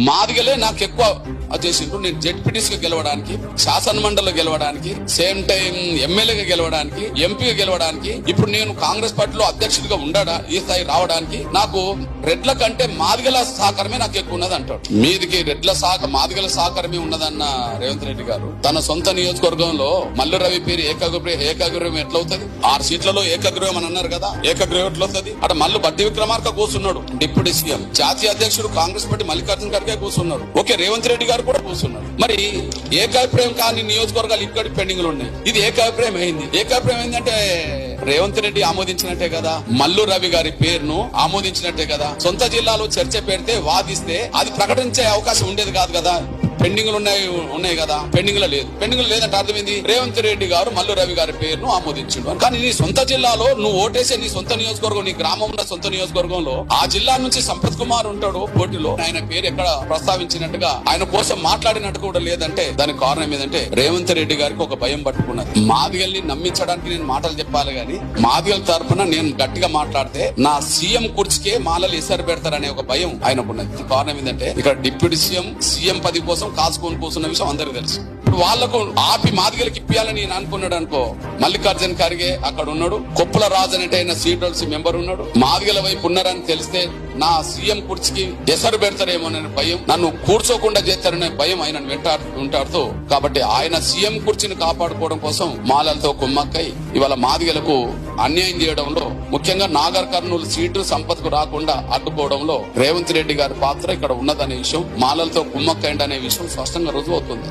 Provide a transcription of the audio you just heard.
మాదిగలే నాకు ఎక్కువ చేసిండ్రు. నేను జెడ్పీటీసీగా గెలవడానికి, శాసన మండలిలో గెలవడానికి, సేమ్ టైం ఎమ్మెల్యేగా గెలవడానికి, ఎంపీగా గెలవడానికి, ఇప్పుడు నేను కాంగ్రెస్ పార్టీలో అధ్యక్షుడిగా ఉండడా ఈ స్థాయి రావడానికి నాకు రెడ్ల కంటే మాదిగల సహకారమే నాకు ఎక్కువ ఉన్నది అంటాడు. మీదికి రెడ్ల మాదిగల సహకారమే ఉన్నదన్న రేవంత్ రెడ్డి గారు తన సొంత నియోజకవర్గంలో మల్లు రవి పేరు ఏకాగ్రహం ఎట్లవుతుంది? 6 సీట్లలో ఏకగ్రహం అని అన్నారు కదా, ఏకగ్రహం ఎట్లవుతుంది? అక్కడ మల్లు బట్టి విక్రమార్క కూర్చున్నాడు డిప్యూటీ సీఎం, జాతీయ అధ్యక్షుడు కాంగ్రెస్ పార్టీ మల్లికార్జున ఖర్గే కూర్చున్నాడు, ఓకే రేవంత్ రెడ్డి గారు కూడా కూర్చున్నారు. మరి ఏకాభిప్రాయం కాని నియోజకవర్గాలు ఇక్కడ పెండింగ్ లో ఉన్నాయి. ఇది ఏకాభిప్రాయం అయింది. ఏకాభిప్రాయం ఏంటంటే రేవంత్ రెడ్డి ఆమోదించినట్టే కదా, మల్లు రవి గారి పేరును ఆమోదించినట్టే కదా. సొంత జిల్లాలో చర్చ పెడితే వాదిస్తే అది ప్రకటించే అవకాశం ఉండేది కాదు కదా. పెండింగ్ ఉన్నాయి కదా, పెండింగ్ లో లేదు. పెండింగ్ లో లేదంటే అర్థమైంది రేవంత్ రెడ్డి గారు మల్లు రవి గారి పేరును ఆమోదించిండు. కానీ నీ సొంత జిల్లాలో నువ్వు ఓటేసే నీ సొంత నియోజకవర్గం, నీ గ్రామం ఉన్న సొంత నియోజకవర్గంలో ఆ జిల్లా నుంచి సంపత్ కుమార్ ఉంటాడు పోటీలో, ఆయన పేరు ఎక్కడ ప్రస్తావించినట్టుగా ఆయన కోసం మాట్లాడినట్టు కూడా లేదంటే దానికి కారణం ఏదంటే రేవంత్ రెడ్డి గారికి ఒక భయం పట్టుకున్నది. మాదిగల్ని నమ్మించడానికి నేను మాటలు చెప్పాలి గాని మాదిగల తరఫున నేను గట్టిగా మాట్లాడితే నా సీఎం కుర్చీకే మాలలు ఎసరు పెడతారనే ఒక భయం ఆయనకున్నది. కారణం ఏంటంటే ఇక్కడ డిప్యూటీ సీఎం పది కోసం కాసుకొని కూర్చున్న విషయం అందరికి తెలుసు. ఇప్పుడు వాళ్లకు ఆపి మాదిగలకి ఇప్పియాలని నేను అనుకున్నాడు అనుకో, మల్లికార్జున ఖర్గే అక్కడ ఉన్నాడు, కొప్పుల రాజు అంటే ఆయన సీడల్స్ మెంబర్ ఉన్నాడు, మాదిగల వైపు ఉన్నారని తెలిస్తే నా సీఎం కుర్చీకి ఎసరు పెడతారేమోననే భయం, నన్ను కూర్చోకుండా చేస్తారనే భయం ఆయన ఉంటాడుతూ, కాబట్టి ఆయన సీఎం కుర్చీని కాపాడుకోవడం కోసం మాలలతో కుమ్మక్కై ఇవాళ మాదిగలకు అన్యాయం చేయడంలో, ముఖ్యంగా నాగర్ కర్నూలు సీటు సంపత్కు రాకుండా అడ్డుకోవడంలో రేవంత్ రెడ్డి గారి పాత్ర ఇక్కడ ఉన్నదనే విషయం, మాలలతో కుమ్మక్కైండి అనే విషయం స్పష్టంగా రుజువు అవుతుంది.